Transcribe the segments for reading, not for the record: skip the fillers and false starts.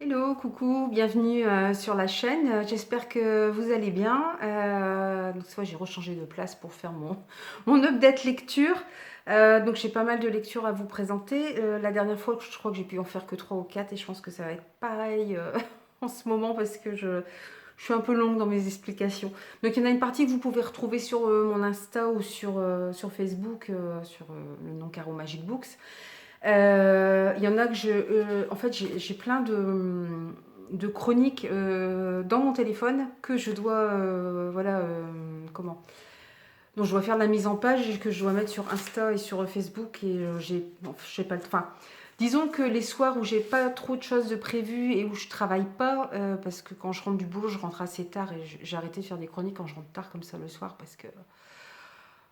Hello, coucou, bienvenue sur la chaîne. J'espère que vous allez bien. Donc, cette fois, j'ai rechangé de place pour faire mon update lecture. Donc, j'ai pas mal de lectures à vous présenter. La dernière fois, je crois que j'ai pu en faire que 3 ou 4 et je pense que ça va être pareil en ce moment parce que je suis un peu longue dans mes explications. Donc, il y en a une partie que vous pouvez retrouver sur mon Insta ou sur Facebook, sur le nom Caro Magic Books. Il y en a que en fait, j'ai plein de chroniques dans mon téléphone que je dois, voilà, comment donc je dois faire de la mise en page et que je dois mettre sur Insta et sur Facebook et je sais pas, enfin, disons que les soirs où j'ai pas trop de choses de prévues et où je travaille pas, parce que quand je rentre du boulot, je rentre assez tard et j'ai arrêté de faire des chroniques quand je rentre tard comme ça le soir parce que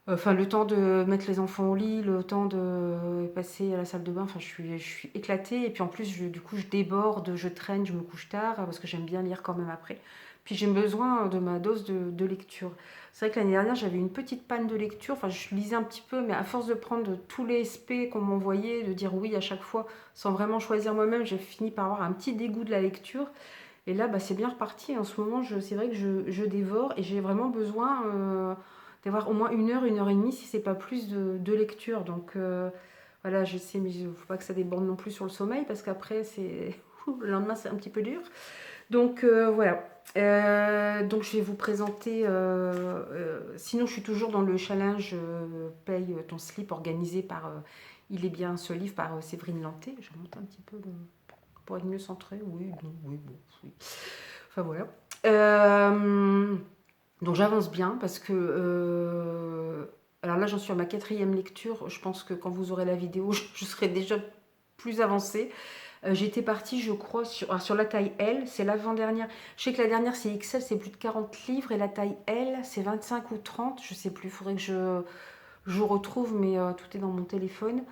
enfin, le temps de mettre les enfants au lit, le temps de passer à la salle de bain, enfin, je suis éclatée. Et puis en plus, du coup, je déborde, je traîne, je me couche tard parce que j'aime bien lire quand même après. Puis j'ai besoin de ma dose de lecture. C'est vrai que l'année dernière, j'avais une petite panne de lecture. Enfin, je lisais un petit peu, mais à force de prendre tous les SP qu'on m'envoyait, de dire oui à chaque fois, sans vraiment choisir moi-même, j'ai fini par avoir un petit dégoût de la lecture. Et là, bah, c'est bien reparti. En ce moment, c'est vrai que je dévore et j'ai vraiment besoin d'avoir au moins une heure et demie, si c'est pas plus, de lecture. Donc voilà, je sais, mais il ne faut pas que ça déborde non plus sur le sommeil parce qu'après, le lendemain, c'est un petit peu dur. Donc voilà. Donc je vais vous présenter. Sinon, je suis toujours dans le challenge Paye ton slip organisé par Il est bien ce livre par Séverine Lanté. Je remonte un petit peu pour être mieux centré. Oui, non, oui, bon, oui. Enfin voilà. Donc j'avance bien parce que alors là j'en suis à ma quatrième lecture. Je pense que quand vous aurez la vidéo, je serai déjà plus avancée. J'étais partie, je crois, sur la taille L, c'est l'avant-dernière. Je sais que la dernière c'est XL, c'est plus de 40 livres et la taille L c'est 25 ou 30, je sais plus. Il faudrait que je retrouve, mais tout est dans mon téléphone.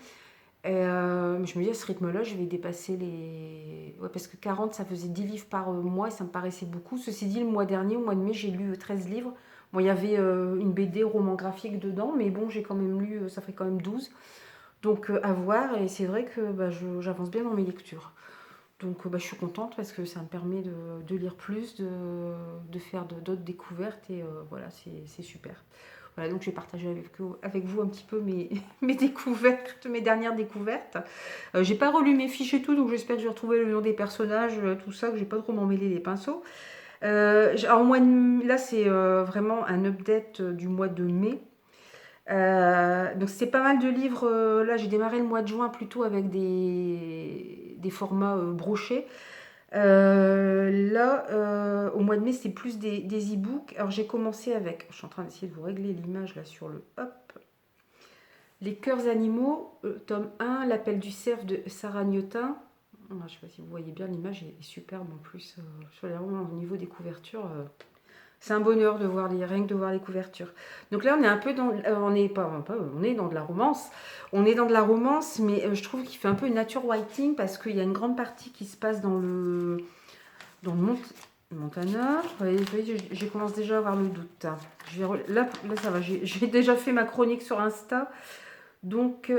Je me dis à ce rythme-là, je vais dépasser les. Ouais, parce que 40, ça faisait 10 livres par mois et ça me paraissait beaucoup. Ceci dit, le mois dernier, au mois de mai, j'ai lu 13 livres. Bon, il y avait une BD roman graphique dedans, mais bon, j'ai quand même lu, ça fait quand même 12. Donc à voir, et c'est vrai que bah, j'avance bien dans mes lectures. Donc bah, je suis contente parce que ça me permet de lire plus, de faire d'autres découvertes, et voilà, c'est super. Voilà, donc je vais partager avec vous un petit peu mes découvertes, mes dernières découvertes. J'ai pas relu mes fiches et tout, donc j'espère que je vais retrouver le nom des personnages, tout ça, que je vais pas trop m'emmêler les pinceaux. Alors, là, c'est vraiment un update du mois de mai. Donc c'est pas mal de livres. Là, j'ai démarré le mois de juin plutôt avec des formats brochés. Là, au mois de mai, c'est plus des e-books. Alors j'ai commencé avec, je suis en train d'essayer de vous régler l'image là sur le hop. Les cœurs animaux, tome 1, l'appel du cerf de Sarah Niotin. Je ne sais pas si vous voyez bien, l'image est superbe en plus. Au niveau des couvertures, c'est un bonheur de voir rien que de voir les couvertures. Donc là, on est un peu dans, on est pas, on est dans de la romance. On est dans de la romance, mais je trouve qu'il fait un peu une nature writing parce qu'il y a une grande partie qui se passe dans le Montana. Vous voyez, je commence déjà à avoir le doute. Là, ça va. J'ai déjà fait ma chronique sur Insta. Donc,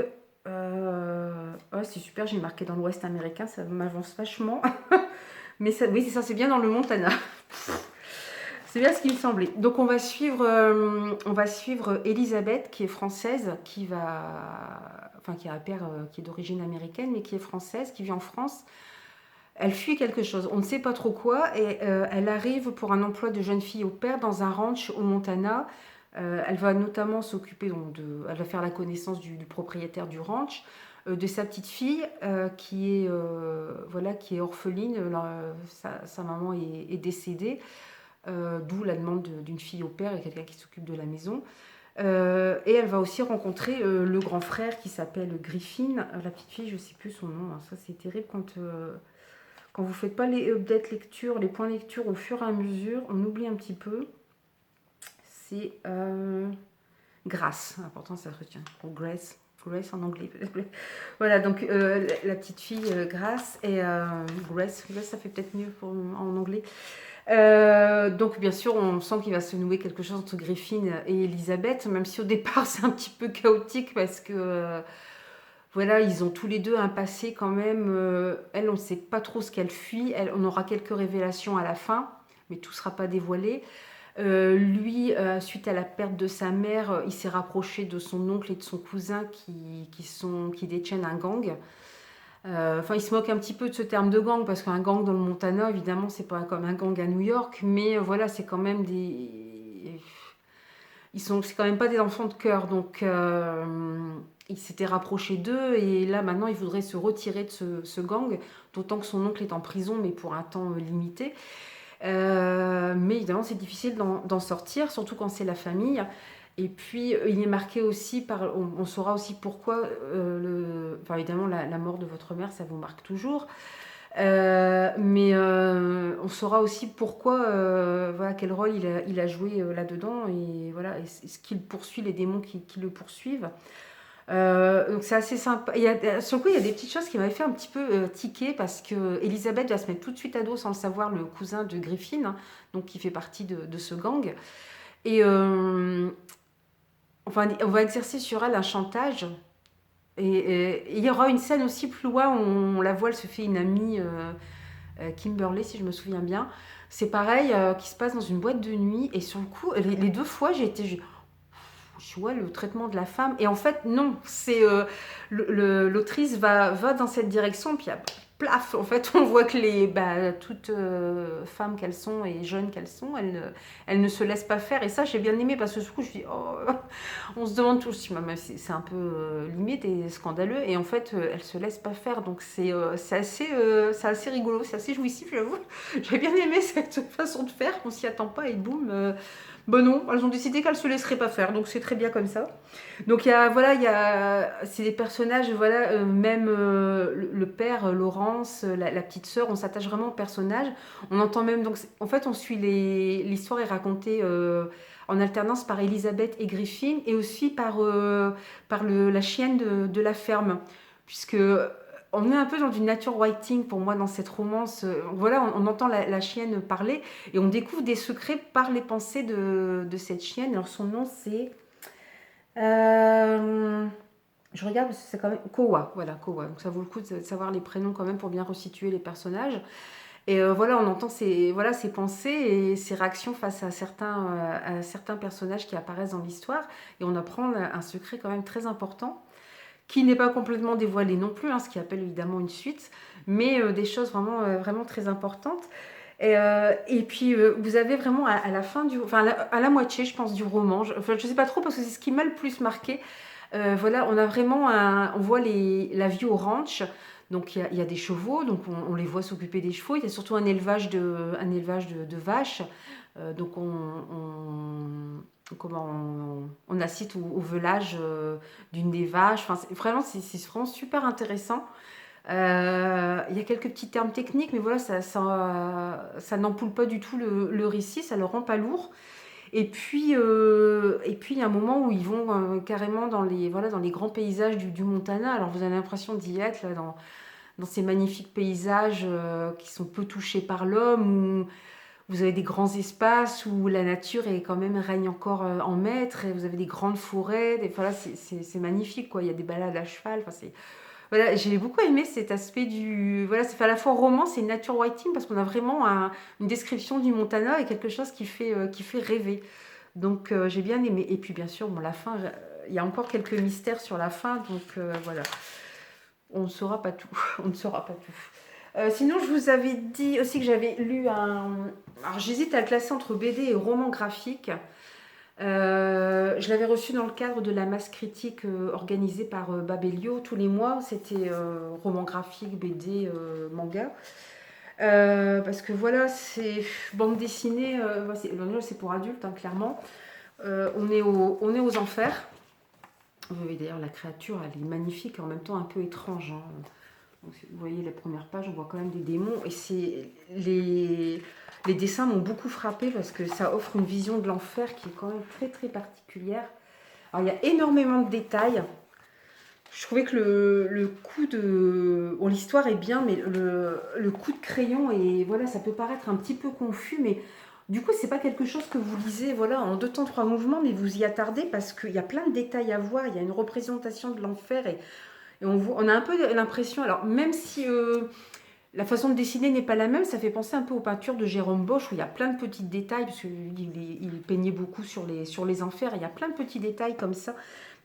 ouais, c'est super. J'ai marqué dans l'Ouest américain. Ça m'avance vachement. Mais ça, oui, c'est ça. C'est bien dans le Montana. C'est bien ce qui me semblait. Donc on va suivre Elisabeth, qui est française, qui a un père qui est d'origine américaine, mais qui est française, qui vit en France. Elle fuit quelque chose, on ne sait pas trop quoi, et elle arrive pour un emploi de jeune fille au père dans un ranch au Montana. Elle va notamment s'occuper elle va faire la connaissance du propriétaire du ranch, de sa petite fille qui est orpheline. Sa maman est décédée. D'où la demande d'une fille au père et quelqu'un qui s'occupe de la maison. Et elle va aussi rencontrer le grand frère qui s'appelle Griffin. La petite fille, je ne sais plus son nom. Hein. Ça, c'est terrible quand vous ne faites pas les updates lecture, les points lecture au fur et à mesure. On oublie un petit peu. C'est Grace. Important, ça se retient. Ou Grace. Grace en anglais. Voilà, donc la petite fille Grace et Grace, ça fait peut-être mieux en anglais. Donc bien sûr on sent qu'il va se nouer quelque chose entre Griffin et Elisabeth, même si au départ c'est un petit peu chaotique parce que voilà, ils ont tous les deux un passé quand même. Elle, on ne sait pas trop ce qu'elle fuit. Elle, on aura quelques révélations à la fin, mais tout ne sera pas dévoilé. Lui, suite à la perte de sa mère, il s'est rapproché de son oncle et de son cousin qui détiennent un gang. Enfin, il se moque un petit peu de ce terme de gang, parce qu'un gang dans le Montana, évidemment, c'est pas comme un gang à New York, mais voilà, c'est quand même des... C'est quand même pas des enfants de cœur, donc il s'était rapproché d'eux, et là, maintenant, il voudrait se retirer de ce gang, d'autant que son oncle est en prison, mais pour un temps limité. Mais évidemment, c'est difficile d'en sortir, surtout quand c'est la famille. Et puis, il est marqué aussi par... On saura aussi pourquoi, enfin, évidemment, la mort de votre mère, ça vous marque toujours. Mais on saura aussi pourquoi, voilà, quel rôle il a joué là-dedans, et voilà, et ce qu'il poursuit, les démons qui le poursuivent. Donc c'est assez sympa. Sur le coup, il y a des petites choses qui m'avaient fait un petit peu tiquer, parce que Elisabeth va se mettre tout de suite à dos sans le savoir, le cousin de Griffin, hein, donc qui fait partie de ce gang. Et enfin, on va exercer sur elle un chantage. Et il y aura une scène aussi plus loin où on la voit, elle se fait une amie, Kimberly, si je me souviens bien. C'est pareil, qui se passe dans une boîte de nuit. Et sur le coup, les deux fois, je vois le traitement de la femme. Et en fait, non, c'est l'autrice va dans cette direction, puis plaf, en fait, on voit que toutes femmes qu'elles sont et jeunes qu'elles sont, elles ne se laissent pas faire. Et ça, j'ai bien aimé, parce que du coup, je dis, oh, on se demande tous, c'est un peu limite et scandaleux. Et en fait, elles se laissent pas faire. Donc, c'est assez rigolo, c'est assez jouissif, j'avoue. J'ai bien aimé cette façon de faire, on s'y attend pas, et boum. Ben non, elles ont décidé qu'elles se laisseraient pas faire, donc c'est très bien comme ça. Donc c'est des personnages, voilà, même le père, Laurence, la petite sœur, on s'attache vraiment aux personnages. On entend même, donc en fait, on suit l'histoire est racontée en alternance par Elisabeth et Griffin, et aussi par la chienne de la ferme, puisque on est un peu dans du nature writing pour moi dans cette romance. Voilà, on entend la chienne parler, et on découvre des secrets par les pensées de cette chienne. Alors son nom c'est... je regarde parce que c'est quand même... Kowa, voilà, Kowa. Donc ça vaut le coup de savoir les prénoms quand même pour bien resituer les personnages. Et voilà, on entend ses pensées et ses réactions face à certains personnages qui apparaissent dans l'histoire. Et on apprend un secret quand même très important, qui n'est pas complètement dévoilé non plus, hein, ce qui appelle évidemment une suite, mais des choses vraiment très importantes. Et puis, vous avez vraiment à la fin enfin, à la moitié, je pense, du roman, enfin, je sais pas trop, parce que c'est ce qui m'a le plus marqué. Voilà, on a vraiment on voit la vie au ranch. Donc il y a des chevaux, donc on les voit s'occuper des chevaux. Il y a surtout un élevage de vaches. Donc on assiste au velage d'une des vaches. Enfin, c'est vraiment super intéressant. Il y a quelques petits termes techniques, mais voilà, ça n'ampoule pas du tout le récit, ça le rend pas lourd. Et puis il y a un moment où ils vont carrément dans les grands paysages du Montana. Alors vous avez l'impression d'y être là, dans ces magnifiques paysages qui sont peu touchés par l'homme, où vous avez des grands espaces où la nature est quand même règne encore en maître, et vous avez des grandes forêts. Voilà, c'est magnifique, quoi. Il y a des balades à cheval. Enfin, voilà, j'ai beaucoup aimé cet aspect voilà, c'est à la fois romance et nature writing, parce qu'on a vraiment une description du Montana et quelque chose qui fait rêver. Donc j'ai bien aimé. Et puis bien sûr, bon, la fin, il y a encore quelques mystères sur la fin, donc voilà. On ne saura pas tout. On ne saura pas tout. Sinon, je vous avais dit aussi que j'avais lu Alors j'hésite à le classer entre BD et roman graphique. Je l'avais reçu dans le cadre de la masse critique organisée par Babelio tous les mois. C'était roman graphique, BD, manga. Parce que voilà, c'est bande dessinée, c'est pour adultes, hein, clairement. On est aux enfers. D'ailleurs, la créature, elle est magnifique, et en même temps un peu étrange, hein. Donc, vous voyez les premières pages, on voit quand même des démons. Et les dessins m'ont beaucoup frappé, parce que ça offre une vision de l'enfer qui est quand même très très particulière. Alors, il y a énormément de détails. Je trouvais que le coup de... Bon, l'histoire est bien, mais le coup de crayon, et voilà, ça peut paraître un petit peu confus, mais du coup, c'est pas quelque chose que vous lisez voilà, en 2 temps, 3 mouvements, mais vous y attardez, parce qu'il y a plein de détails à voir. Il y a une représentation de l'enfer, et Et on a un peu l'impression, alors même si la façon de dessiner n'est pas la même, ça fait penser un peu aux peintures de Jérôme Bosch, où il y a plein de petits détails, parce qu'il peignait beaucoup sur les enfers, il y a plein de petits détails comme ça,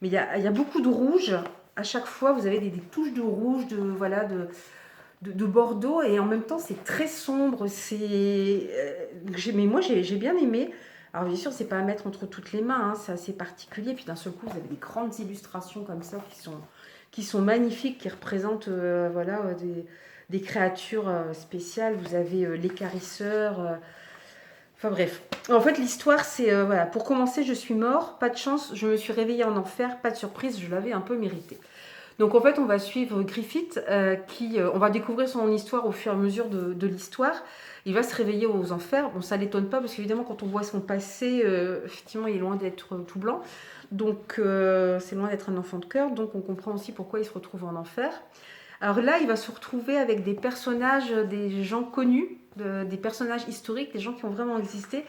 mais il y a beaucoup de rouge. À chaque fois, vous avez des touches de rouge, voilà, de Bordeaux, et en même temps, c'est très sombre. Mais moi, j'ai bien aimé. Alors, bien sûr, c'est pas à mettre entre toutes les mains, hein, c'est assez particulier. Puis d'un seul coup, vous avez des grandes illustrations comme ça qui sont magnifiques, qui représentent voilà, des créatures spéciales. Vous avez l'écarisseur. Enfin bref. En fait, l'histoire, c'est voilà. Pour commencer, je suis mort, pas de chance, je me suis réveillée en enfer, pas de surprise, je l'avais un peu mérité. Donc en fait, on va suivre Griffith, on va découvrir son histoire au fur et à mesure de l'histoire. Il va se réveiller aux enfers. Bon, ça l'étonne pas parce qu'évidemment, quand on voit son passé, effectivement, il est loin d'être tout blanc. Donc c'est loin d'être un enfant de cœur. Donc on comprend aussi pourquoi il se retrouve en enfer. Alors là, il va se retrouver avec des personnages, des gens connus, des personnages historiques, des gens qui ont vraiment existé.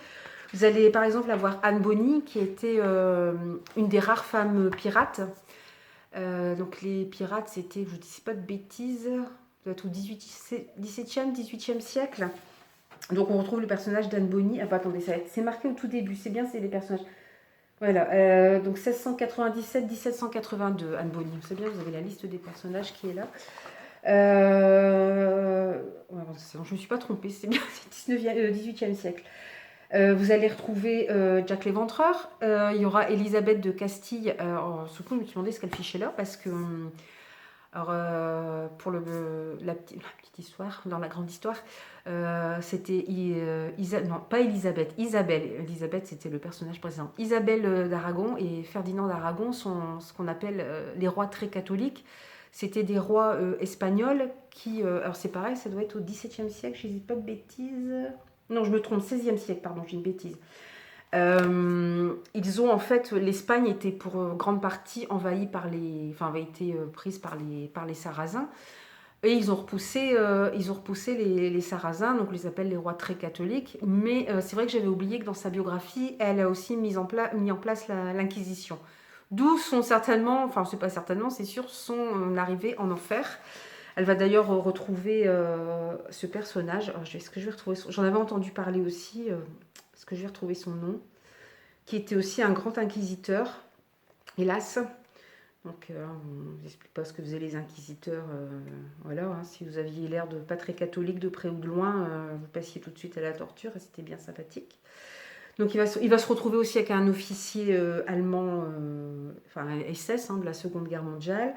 Vous allez par exemple avoir Anne Bonny, qui était une des rares femmes pirates. Donc les pirates, c'était, je ne dis pas de bêtises, ça doit être au 17e, 18e siècle. Donc on retrouve le personnage d'Anne Bonny. Ah bah attendez, c'est marqué au tout début, c'est bien, c'est les personnages. Voilà, donc 1697-1782, Anne Bonny. C'est bien, vous avez la liste des personnages qui est là. Ouais, bon, je ne me suis pas trompée, c'est bien, c'est 18e siècle. Vous allez retrouver Jack l'Éventreur. Il y aura Élisabeth de Castille. Surtout, je me suis demandé ce qu'elle fichait là, parce que alors, pour la petite histoire, dans la grande histoire, c'était non, pas Élisabeth, Isabelle. Élisabeth, c'était le personnage précédent. Isabelle d'Aragon et Ferdinand d'Aragon sont ce qu'on appelle les rois très catholiques. C'était des rois espagnols qui... alors c'est pareil, ça doit être au XVIIe siècle, je ne dis pas de bêtises. Non, je me trompe, 16e siècle, pardon, j'ai une bêtise. Ils ont en fait, l'Espagne était pour grande partie envahie avait été prise par les Sarrasins. Et ils ont repoussé les Sarrasins, donc on les appelle les rois très catholiques. Mais c'est vrai que j'avais oublié que dans sa biographie, elle a aussi mis en place l'Inquisition. D'où sont certainement, enfin c'est pas certainement, c'est sûr, son arrivée en enfer. Elle va d'ailleurs retrouver ce personnage. Alors, est-ce que je vais retrouver j'en avais entendu parler aussi. Est-ce que je vais retrouver son nom? Qui était aussi un grand inquisiteur, hélas. Donc, on ne vous explique pas ce que faisaient les inquisiteurs. Voilà, hein, si vous aviez l'air de pas très catholique de près ou de loin, vous passiez tout de suite à la torture et c'était bien sympathique. Donc, il va se retrouver aussi avec un officier allemand, enfin SS, hein, de la Seconde Guerre mondiale,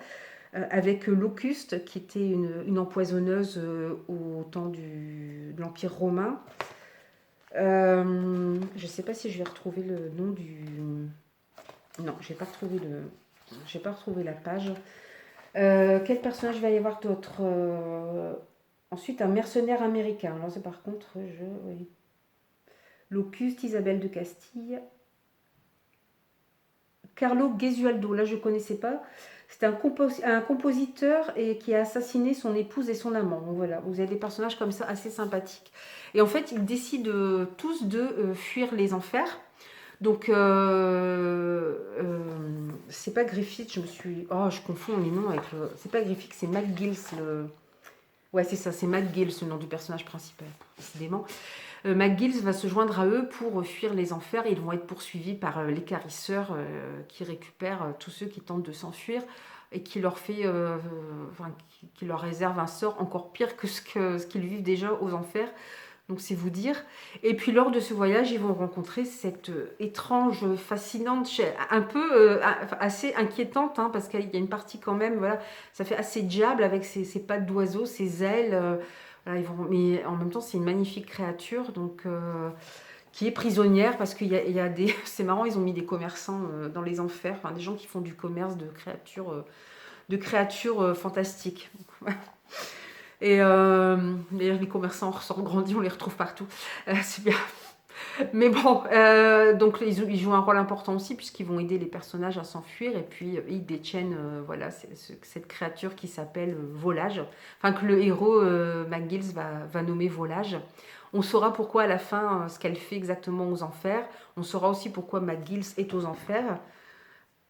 avec Locuste, qui était une empoisonneuse au temps de l'Empire romain. Je ne sais pas si je vais retrouver le nom du... Non, je n'ai pas retrouvé j'ai pas retrouvé la page. Quel personnage va y avoir d'autre Ensuite, un mercenaire américain. Alors, c'est par contre, oui. Locuste, Isabelle de Castille. Carlo Gesualdo, là je ne connaissais pas. C'était un compositeur qui a assassiné son épouse et son amant. Donc voilà, vous avez des personnages comme ça assez sympathiques. Et en fait, ils décident tous de fuir les enfers. Donc, c'est pas Griffith, je confonds les noms avec c'est pas Griffith, c'est McGills. Ouais, c'est ça, c'est McGills, le nom du personnage principal, décidément. McGills va se joindre à eux pour fuir les enfers. Ils vont être poursuivis par l'écarisseur qui récupère tous ceux qui tentent de s'enfuir et qui leur qui leur réserve un sort encore pire que ce qu'ils vivent déjà aux enfers. Donc c'est vous dire. Et puis lors de ce voyage, ils vont rencontrer cette étrange, fascinante, un peu assez inquiétante, hein, parce qu'il y a une partie quand même, voilà, ça fait assez diable avec ses pattes d'oiseau, ses ailes. Voilà, mais en même temps, c'est une magnifique créature, donc qui est prisonnière, parce qu'il y a des... C'est marrant, ils ont mis des commerçants dans les enfers, enfin, des gens qui font du commerce de créatures fantastiques. Et d'ailleurs, les commerçants ressortent grandis, on les retrouve partout. C'est bien. Mais bon, donc ils jouent un rôle important aussi, puisqu'ils vont aider les personnages à s'enfuir. Et puis, ils détiennent voilà, cette créature qui s'appelle Volage. Enfin, que le héros, McGills, va nommer Volage. On saura pourquoi à la fin, ce qu'elle fait exactement aux enfers. On saura aussi pourquoi McGills est aux enfers.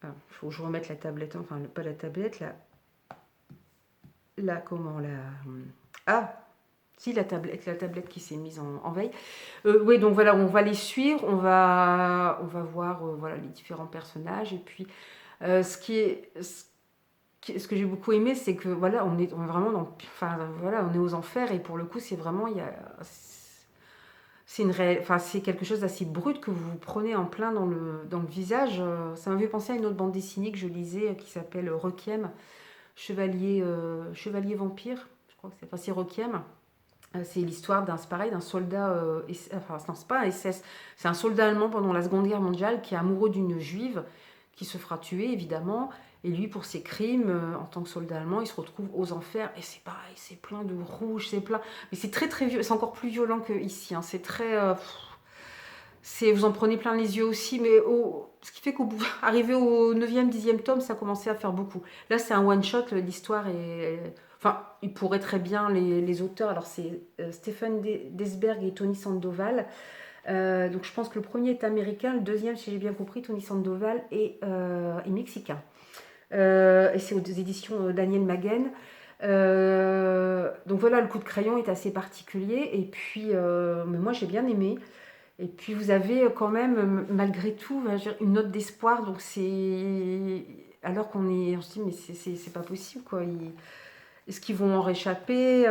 Il faut que je remette la tablette, enfin, pas la tablette, là. comment, ah, si, la tablette qui s'est mise en veille. Oui, donc voilà, on va les suivre, on va voir voilà, les différents personnages. Et puis, ce que j'ai beaucoup aimé, c'est que voilà, on est vraiment enfin, voilà, on est aux enfers. Et pour le coup, c'est vraiment, enfin, c'est quelque chose d'assez brut que vous vous prenez en plein dans le visage. Ça m'a fait penser à une autre bande dessinée que je lisais qui s'appelle Requiem, Chevalier Vampire. Je crois que c'est Requiem. C'est l'histoire c'est pareil, d'un soldat, enfin non, c'est pas un SS, c'est un soldat allemand pendant la Seconde Guerre mondiale qui est amoureux d'une juive qui se fera tuer évidemment. Et lui, pour ses crimes, en tant que soldat allemand, il se retrouve aux enfers. Et c'est pareil, c'est plein de rouge, c'est plein. Mais c'est très très violent, c'est encore plus violent qu'ici. Hein. C'est très. Vous en prenez plein les yeux aussi, mais ce qui fait qu'au bout, arrivé au 9e, 10e tome, ça commençait à faire beaucoup. Là, c'est un one-shot, l'histoire est. Enfin, il pourrait très bien, les auteurs, alors c'est Stephen Desberg et Tony Sandoval. Donc je pense que le premier est américain, le deuxième, si j'ai bien compris, Tony Sandoval est mexicain. Et c'est aux éditions Daniel Maguen. Donc voilà, le coup de crayon est assez particulier. Et puis, mais moi j'ai bien aimé. Et puis vous avez quand même, malgré tout, une note d'espoir. Donc c'est. Alors on se dit, mais c'est pas possible, quoi. Est-ce qu'ils vont en réchapper?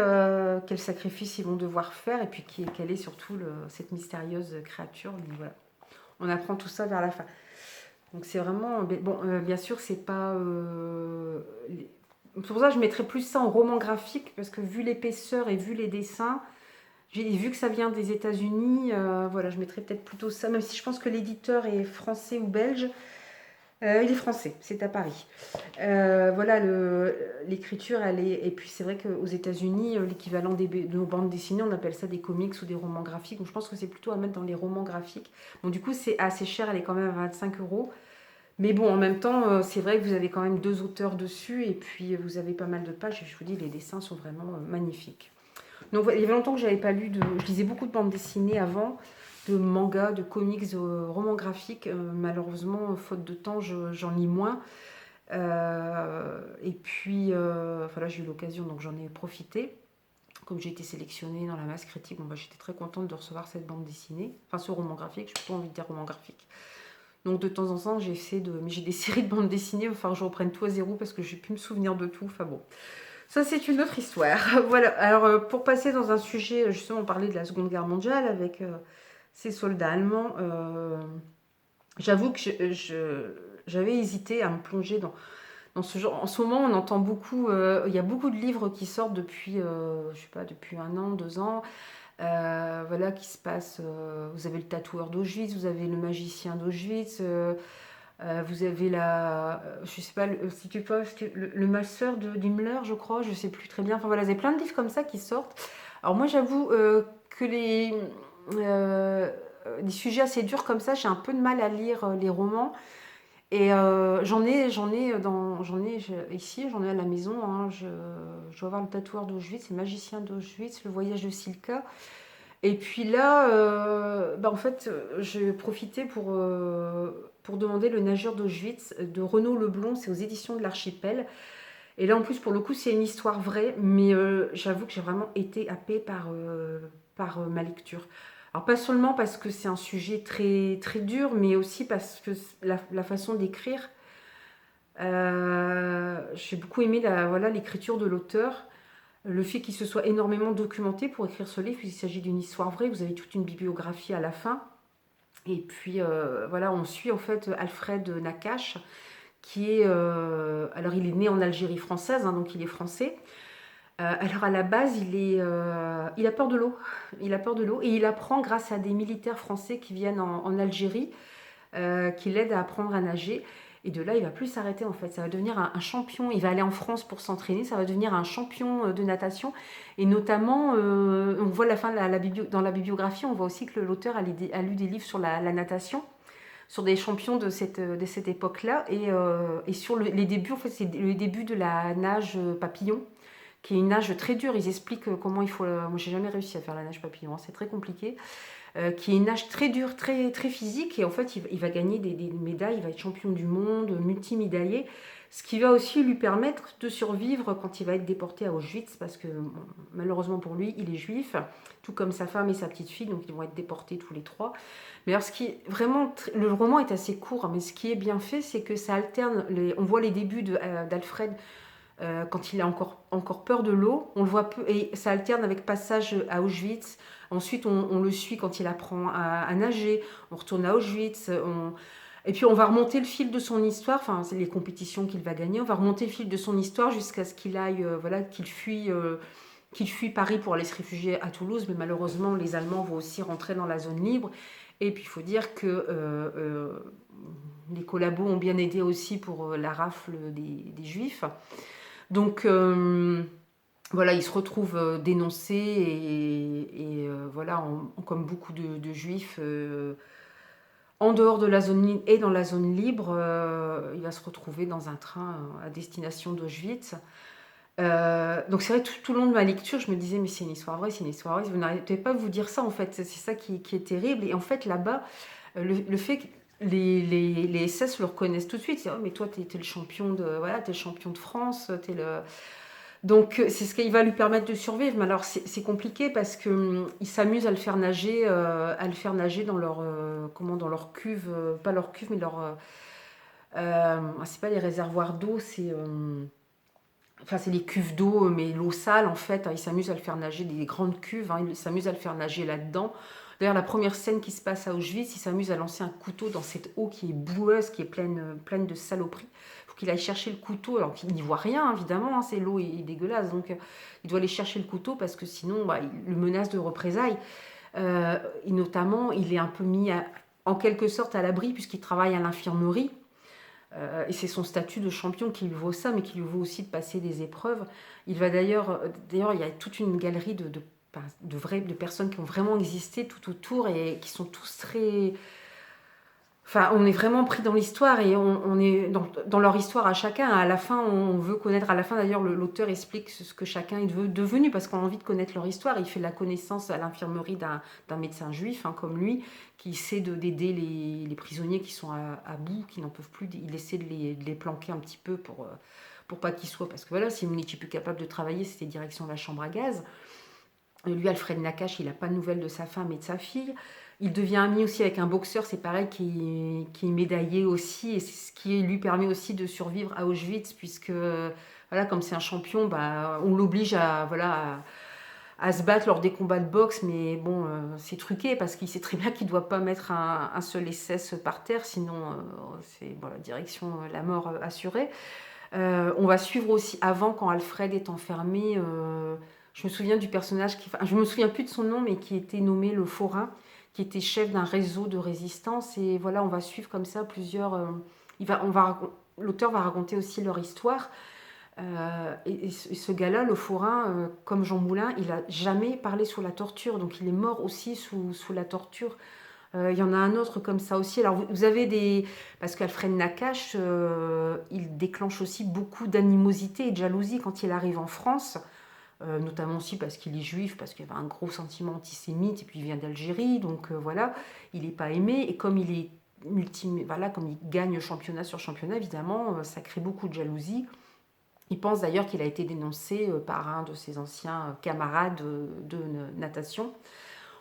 Quel sacrifice ils vont devoir faire? Et puis quelle est surtout cette mystérieuse créature? Donc voilà. On apprend tout ça vers la fin. Donc c'est vraiment. Bon, bien sûr, c'est pas. C'est pour ça que je mettrais plus ça en roman graphique, parce que vu l'épaisseur et vu les dessins, vu que ça vient des États-Unis, voilà, je mettrais peut-être plutôt ça, même si je pense que l'éditeur est français ou belge. Il est français, c'est à Paris. Voilà, l'écriture, elle est. Et puis c'est vrai qu'aux États-Unis, l'équivalent de nos bandes dessinées, on appelle ça des comics ou des romans graphiques. Donc je pense que c'est plutôt à mettre dans les romans graphiques. Bon, du coup, c'est assez cher, elle est quand même à 25 euros. Mais bon, en même temps, c'est vrai que vous avez quand même 2 auteurs dessus, et puis vous avez pas mal de pages, et je vous dis, les dessins sont vraiment magnifiques. Donc il y avait longtemps que j'avais pas lu Je lisais beaucoup de bandes dessinées avant, de mangas, de comics, de romans graphiques. Malheureusement, faute de temps, j'en lis moins. Et puis, voilà, j'ai eu l'occasion, donc j'en ai profité. Comme j'ai été sélectionnée dans la masse critique, bon, j'étais très contente de recevoir cette bande dessinée, enfin ce roman graphique, j'ai plutôt envie de dire roman graphique. Donc de temps en temps, mais j'ai des séries de bandes dessinées, enfin je reprenne tout à zéro parce que j'ai pu me souvenir de tout. Enfin bon, ça c'est une autre histoire. Voilà. Alors pour passer dans un sujet, justement, on parlait de la Seconde Guerre mondiale avec ces soldats allemands. J'avoue que j'avais hésité à me plonger dans ce genre. En ce moment, on entend beaucoup. Il y a beaucoup de livres qui sortent depuis, je sais pas, depuis 1 an, 2 ans. Voilà, qui se passe. Vous avez le tatoueur d'Auschwitz, vous avez le magicien d'Auschwitz, vous avez je sais pas, si tu peux, le masseur d'Himmler, je crois, je sais plus très bien. Enfin voilà, vous avez plein de livres comme ça qui sortent. Alors moi, j'avoue que des sujets assez durs comme ça, j'ai un peu de mal à lire les romans. Et ici, j'en ai à la maison. Hein. Je dois avoir le tatoueur d'Auschwitz, le magicien d'Auschwitz, le voyage de Silka. Et puis là, en fait, j'ai profité pour demander le nageur d'Auschwitz de Renaud Leblond, c'est aux éditions de l'Archipel. Et là, en plus, pour le coup, c'est une histoire vraie, mais j'avoue que j'ai vraiment été happée par ma lecture. Alors, pas seulement parce que c'est un sujet très, très dur, mais aussi parce que la façon d'écrire, j'ai beaucoup aimé voilà, l'écriture de l'auteur. Le fait qu'il se soit énormément documenté pour écrire ce livre, il s'agit d'une histoire vraie, vous avez toute une bibliographie à la fin. Et puis voilà, on suit en fait Alfred Nakache, qui est. Alors il est né en Algérie française, hein, donc il est français. Alors à la base, il a peur de l'eau. Il a peur de l'eau et il apprend grâce à des militaires français qui viennent en Algérie, qui l'aident à apprendre à nager. Et de là, il va plus s'arrêter en fait. Ça va devenir un champion. Il va aller en France pour s'entraîner. Ça va devenir un champion de natation. Et notamment, on voit la fin dans la bibliographie, on voit aussi que l'auteur a lu des livres sur la natation, sur des champions de cette époque-là. Et sur les débuts, en fait, c'est le début de la nage papillon, qui est une nage très dure. Ils expliquent comment il faut. Moi, j'ai jamais réussi à faire la nage papillon. Hein, c'est très compliqué. Qui est une nage très dure, très, très physique. Et en fait, il va gagner des médailles. Il va être champion du monde, multimédaillé. Ce qui va aussi lui permettre de survivre quand il va être déporté à Auschwitz, parce que bon, malheureusement pour lui, il est juif, tout comme sa femme et sa petite fille, donc ils vont être déportés tous les trois. Mais alors, ce qui est vraiment, le roman est assez court, mais ce qui est bien fait, c'est que ça alterne. On voit les débuts d'Alfred quand il a encore peur de l'eau, on le voit peu, et ça alterne avec passage à Auschwitz. Ensuite, on le suit quand il apprend à nager, on retourne à Auschwitz, et puis on va remonter le fil de son histoire, enfin c'est les compétitions qu'il va gagner, on va remonter le fil de son histoire jusqu'à ce qu'il aille, voilà, qu'il fuit Paris pour aller se réfugier à Toulouse, mais malheureusement les Allemands vont aussi rentrer dans la zone libre. Et puis il faut dire que les collabos ont bien aidé aussi pour la rafle des Juifs. Donc voilà, il se retrouve dénoncé et voilà, comme beaucoup de Juifs, en dehors de la zone libre et dans la zone libre, il va se retrouver dans un train à destination d'Auschwitz. Donc c'est vrai, tout le long de ma lecture, je me disais, mais c'est une histoire vraie, c'est une histoire vraie. Vous n'arrêtez pas de vous dire ça, en fait. C'est ça qui est terrible. Et en fait, là-bas, le fait que les SS le reconnaissent tout de suite. C'est, oh, mais toi, t'es le champion de, voilà, t'es le champion de France, t'es le... Donc c'est ce qui va lui permettre de survivre. Mais alors c'est compliqué parce que ils s'amusent à le faire nager dans leur dans leur cuve, pas leur cuve mais leur c'est pas les réservoirs d'eau, c'est enfin c'est les cuves d'eau mais l'eau sale en fait. Ils s'amusent à le faire nager des grandes cuves. Ils s'amusent à le faire nager là-dedans. D'ailleurs, la première scène qui se passe à Auschwitz, il s'amuse à lancer un couteau dans cette eau qui est boueuse, qui est pleine de saloperies. Il faut qu'il aille chercher le couteau, alors qu'il n'y voit rien, évidemment, c'est l'eau est dégueulasse. Donc, il doit aller chercher le couteau parce que sinon, il le menace de représailles. Et notamment, il est un peu mis en quelque sorte à l'abri puisqu'il travaille à l'infirmerie. Et c'est son statut de champion qui lui vaut ça, mais qui lui vaut aussi de passer des épreuves. Il va d'ailleurs, il y a toute une galerie de personnes qui ont vraiment existé tout autour et qui sont tous très... Enfin, on est vraiment pris dans l'histoire et on est dans leur histoire à chacun. À la fin, on veut connaître. À la fin, d'ailleurs, l'auteur explique ce que chacun est devenu parce qu'on a envie de connaître leur histoire. Il fait la connaissance à l'infirmerie d'un médecin juif, comme lui, qui essaie d'aider les prisonniers qui sont à bout, qui n'en peuvent plus. Il essaie de les planquer un petit peu pour pas qu'ils soient... Parce que voilà, si on n'était plus capable de travailler, c'était direction la chambre à gaz. Et lui, Alfred Nakache, il n'a pas de nouvelles de sa femme et de sa fille. Il devient ami aussi avec un boxeur, c'est pareil, qui est médaillé aussi. Et c'est ce qui lui permet aussi de survivre à Auschwitz, puisque, voilà, comme c'est un champion, on l'oblige à se battre lors des combats de boxe. Mais bon, c'est truqué, parce qu'il sait très bien qu'il ne doit pas mettre un seul SS par terre, sinon c'est direction la mort assurée. On va suivre aussi, avant, quand Alfred est enfermé... je me souviens du personnage, je me souviens plus de son nom, mais qui était nommé le Forain, qui était chef d'un réseau de résistance. Et voilà, on va suivre comme ça plusieurs... l'auteur va raconter aussi leur histoire. Et ce gars-là, le Forain, comme Jean Moulin, il n'a jamais parlé sous la torture. Donc il est mort aussi sous la torture. Il y en a un autre comme ça aussi. Alors vous avez des... Parce qu'Alfred Nakache, il déclenche aussi beaucoup d'animosité et de jalousie quand il arrive en France. Notamment aussi parce qu'il est juif, parce qu'il y avait un gros sentiment antisémite, et puis il vient d'Algérie, donc voilà, il n'est pas aimé, et comme il est comme il gagne championnat sur championnat, évidemment, ça crée beaucoup de jalousie. Il pense d'ailleurs qu'il a été dénoncé par un de ses anciens camarades de natation.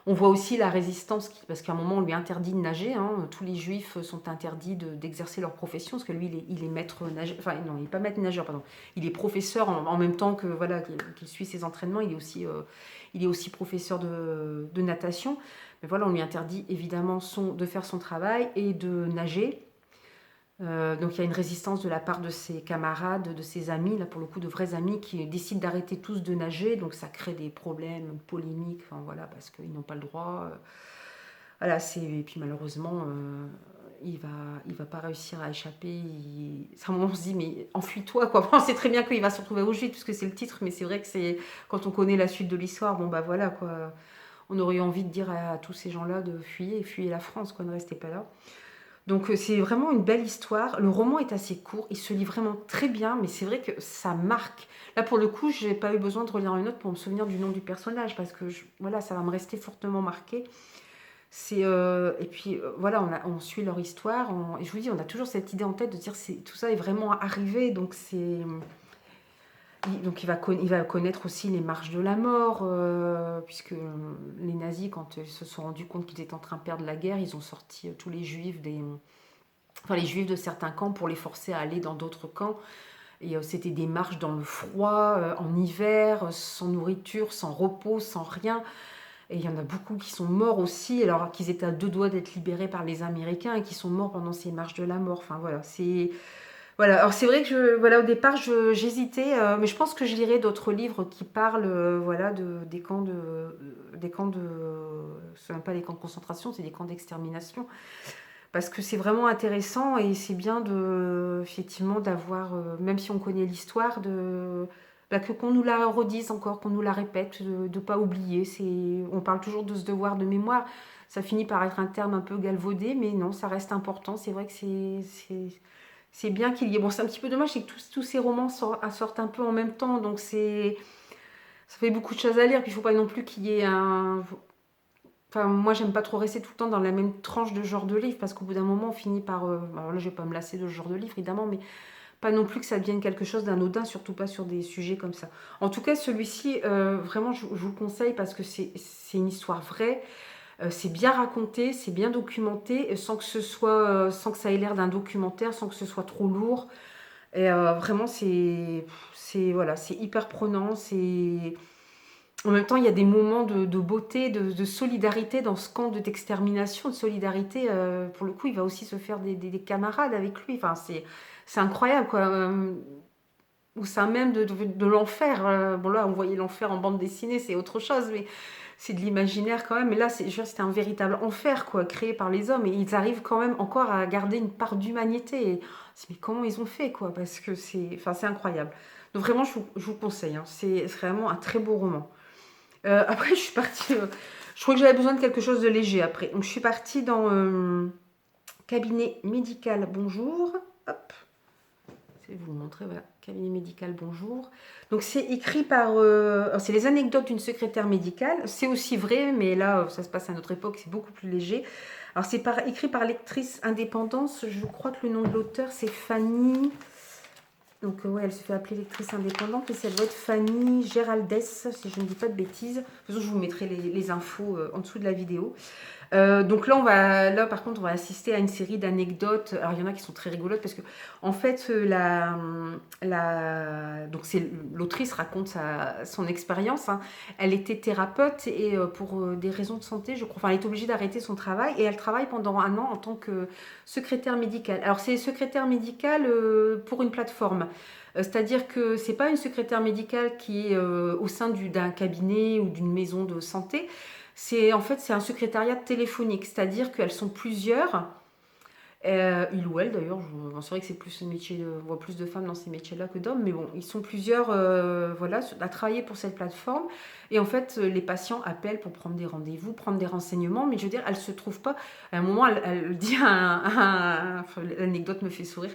On voit aussi la résistance, parce qu'à un moment, on lui interdit de nager. Tous les juifs sont interdits d'exercer leur profession, parce que lui, il est maître nageur. Enfin, non, il n'est pas maître nageur, pardon. Il est professeur en même temps que voilà qu'il suit ses entraînements. Il est aussi professeur de natation. Mais voilà, on lui interdit évidemment de faire son travail et de nager. Donc il y a une résistance de la part de ses camarades, de ses amis, là pour le coup de vrais amis, qui décident d'arrêter tous de nager, donc ça crée des problèmes polémiques, enfin voilà, parce qu'ils n'ont pas le droit. Voilà, et puis malheureusement, il va pas réussir à échapper. À un moment on se dit, mais enfuis-toi, quoi. On sait très bien qu'il va se retrouver au Auschwitz, puisque c'est le titre, mais c'est vrai que c'est quand on connaît la suite de l'histoire, bon bah voilà, quoi. On aurait envie de dire à tous ces gens-là de fuir la France, quoi, ne restez pas là. Donc c'est vraiment une belle histoire. Le roman est assez court, il se lit vraiment très bien, mais c'est vrai que ça marque. Là pour le coup, je n'ai pas eu besoin de relire une note pour me souvenir du nom du personnage, parce que voilà, ça va me rester fortement marqué. Et puis voilà, on suit leur histoire. Et je vous dis, on a toujours cette idée en tête de dire tout ça est vraiment arrivé. Donc il va connaître aussi les marches de la mort, puisque les nazis, quand ils se sont rendus compte qu'ils étaient en train de perdre la guerre, ils ont sorti tous les juifs enfin, les juifs de certains camps pour les forcer à aller dans d'autres camps. Et c'était des marches dans le froid, en hiver, sans nourriture, sans repos, sans rien. Et il y en a beaucoup qui sont morts aussi, alors qu'ils étaient à deux doigts d'être libérés par les Américains et qui sont morts pendant ces marches de la mort. Enfin voilà, c'est... Voilà, alors c'est vrai que voilà, au départ j'hésitais, mais je pense que je lirai d'autres livres qui parlent voilà, des camps de... Ce même pas des camps de concentration, c'est des camps d'extermination. Parce que c'est vraiment intéressant et c'est bien effectivement d'avoir, même si on connaît l'histoire, qu'on nous la redise encore, qu'on nous la répète, de ne pas oublier. On parle toujours de ce devoir de mémoire. Ça finit par être un terme un peu galvaudé, mais non, ça reste important. C'est vrai que c'est bien qu'il y ait... Bon, c'est un petit peu dommage, c'est que tous ces romans sortent un peu en même temps, donc ça fait beaucoup de choses à lire. Puis il ne faut pas non plus qu'il y ait un... Enfin, moi, j'aime pas trop rester tout le temps dans la même tranche de genre de livre, parce qu'au bout d'un moment, on finit par... alors là, je vais pas me lasser de ce genre de livre, évidemment, mais pas non plus que ça devienne quelque chose d'anodin, surtout pas sur des sujets comme ça. En tout cas, celui-ci, vraiment, je vous le conseille parce que c'est une histoire vraie. C'est bien raconté, c'est bien documenté, sans que ça ait l'air d'un documentaire, sans que ce soit trop lourd. Et vraiment, voilà, c'est hyper prenant. En même temps, il y a des moments de beauté, de solidarité dans ce camp d'extermination, de solidarité. Pour le coup, il va aussi se faire des camarades avec lui. Enfin, c'est incroyable, quoi. Au sein même de l'enfer. Bon, là, on voyait l'enfer en bande dessinée, c'est autre chose, mais c'est de l'imaginaire quand même. Mais là, c'était un véritable enfer, quoi, créé par les hommes. Et ils arrivent quand même encore à garder une part d'humanité. Mais comment ils ont fait, quoi? Parce que c'est incroyable. Donc vraiment, je vous conseille, hein. C'est vraiment un très beau roman. Après, je suis partie... je crois que j'avais besoin de quelque chose de léger après. Donc, je suis partie dans cabinet médical, bonjour. Hop. Je vais vous le montrer, voilà. Cabinet médical, bonjour. Donc, c'est écrit par... c'est les anecdotes d'une secrétaire médicale. C'est aussi vrai, mais là, ça se passe à notre époque, c'est beaucoup plus léger. Alors, c'est écrit par lectrice indépendance. Je crois que le nom de l'auteur, c'est Fanny... Donc, ouais, elle se fait appeler lectrice indépendante et ça doit être Fanny Géraldès, si je ne dis pas de bêtises. De toute façon, je vous mettrai les infos en dessous de la vidéo. Donc là, par contre, on va assister à une série d'anecdotes. Alors, il y en a qui sont très rigolotes parce que, en fait, donc l'autrice raconte son expérience, hein. Elle était thérapeute et pour des raisons de santé, je crois, enfin, elle est obligée d'arrêter son travail et elle travaille pendant un an en tant que secrétaire médicale. Alors, c'est secrétaire médicale pour une plateforme. C'est-à-dire que c'est pas une secrétaire médicale qui est au sein d'un cabinet ou d'une maison de santé. C'est un secrétariat téléphonique, c'est-à-dire qu'elles sont plusieurs, il ou elle d'ailleurs, c'est vrai que c'est plus un métier, on voit plus de femmes dans ces métiers-là que d'hommes, mais bon, ils sont plusieurs voilà, à travailler pour cette plateforme. Et en fait, les patients appellent pour prendre des rendez-vous, prendre des renseignements, mais je veux dire, elle ne se trouve pas. À un moment, elle dit enfin, l'anecdote me fait sourire,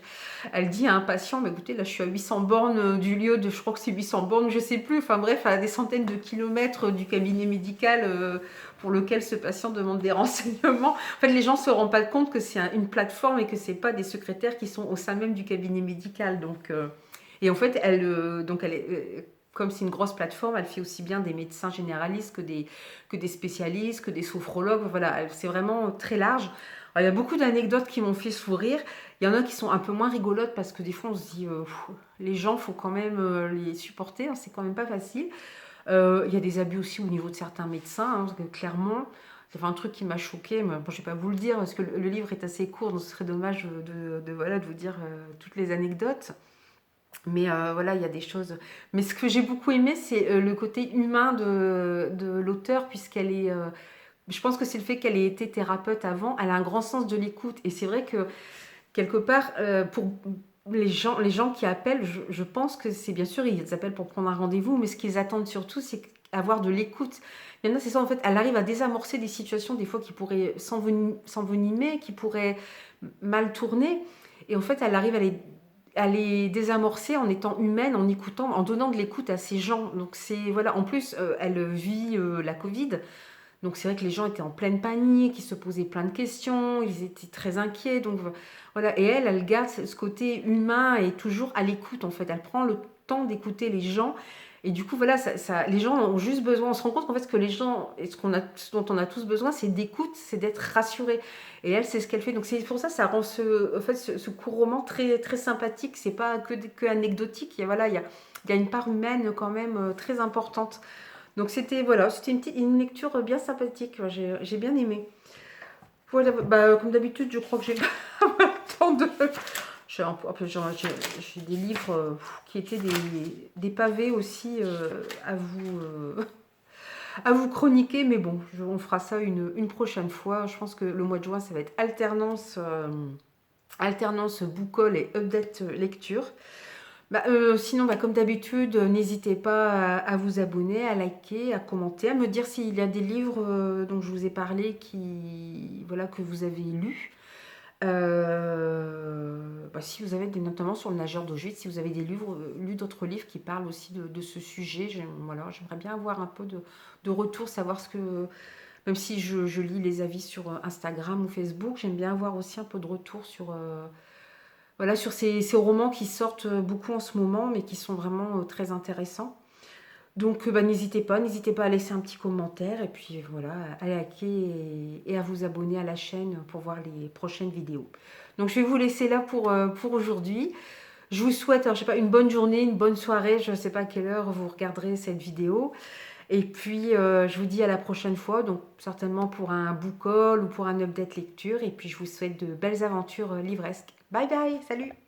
elle dit à un patient, mais écoutez, là je suis à 800 bornes du lieu de, je crois que c'est 800 bornes, je ne sais plus, enfin bref, à des centaines de kilomètres du cabinet médical pour lequel ce patient demande des renseignements. En fait, les gens ne se rendent pas compte que c'est une plateforme et que ce n'est pas des secrétaires qui sont au sein même du cabinet médical. Et en fait, comme c'est une grosse plateforme, elle fait aussi bien des médecins généralistes que des spécialistes, que des sophrologues. Voilà, c'est vraiment très large. Alors, il y a beaucoup d'anecdotes qui m'ont fait sourire. Il y en a qui sont un peu moins rigolotes parce que des fois, on se dit, les gens, il faut quand même les supporter, hein, c'est quand même pas facile. Il y a des abus aussi au niveau de certains médecins, hein, parce que clairement, c'est un truc qui m'a choquée. Bon, je ne vais pas vous le dire parce que le livre est assez court, donc ce serait dommage voilà, de vous dire toutes les anecdotes. Mais voilà, il y a des choses. Mais ce que j'ai beaucoup aimé, c'est le côté humain de l'auteur, puisqu'elle est. Je pense que c'est le fait qu'elle ait été thérapeute avant. Elle a un grand sens de l'écoute. Et c'est vrai que quelque part, pour les gens qui appellent, je pense que c'est bien sûr, ils appellent pour prendre un rendez-vous, mais ce qu'ils attendent surtout, c'est avoir de l'écoute. Il y en a, c'est ça, en fait, elle arrive à désamorcer des situations, des fois, qui pourraient s'envenimer, qui pourraient mal tourner. Et en fait, elle arrive à les désamorcer en étant humaine, en écoutant, en donnant de l'écoute à ces gens. Donc, voilà. En plus, elle vit la Covid. Donc c'est vrai que les gens étaient en pleine panique, ils se posaient plein de questions, ils étaient très inquiets. Donc voilà, et elle garde ce côté humain et toujours à l'écoute en fait. Elle prend le temps d'écouter les gens. Et du coup, voilà, les gens ont juste besoin. On se rend compte qu'en fait, ce que les gens, et ce dont on a tous besoin, c'est d'écoute, c'est d'être rassuré. Et elle, c'est ce qu'elle fait. Donc c'est pour ça, ça rend en fait, ce court roman très, très sympathique. C'est pas que anecdotique. Voilà, il y a une part humaine quand même très importante. Donc c'était voilà, c'était une lecture bien sympathique. J'ai bien aimé. Voilà, bah, comme d'habitude, je crois que j'ai pas le temps de. J'ai des livres qui étaient des pavés aussi à vous chroniquer, mais bon, on fera ça une prochaine fois. Je pense que le mois de juin, ça va être alternance book haul et update lecture. Sinon, comme d'habitude, n'hésitez pas à vous abonner, à liker, à commenter, à me dire s'il y a des livres dont je vous ai parlé voilà, que vous avez lus. Si vous avez notamment sur le nageur d'Auschwitz, si vous avez lu d'autres livres qui parlent aussi de ce sujet, j'aimerais bien avoir un peu de retour, savoir ce que... Même si je lis les avis sur Instagram ou Facebook, j'aime bien avoir aussi un peu de retour voilà, sur ces romans qui sortent beaucoup en ce moment, mais qui sont vraiment très intéressants. Donc, n'hésitez pas à laisser un petit commentaire et puis voilà, à liker et à vous abonner à la chaîne pour voir les prochaines vidéos. Donc, je vais vous laisser là pour aujourd'hui. Je vous souhaite, alors, je sais pas, une bonne journée, une bonne soirée. Je ne sais pas à quelle heure vous regarderez cette vidéo. Et puis, je vous dis à la prochaine fois, donc certainement pour un book haul ou pour un update lecture. Et puis, je vous souhaite de belles aventures livresques. Bye bye, salut!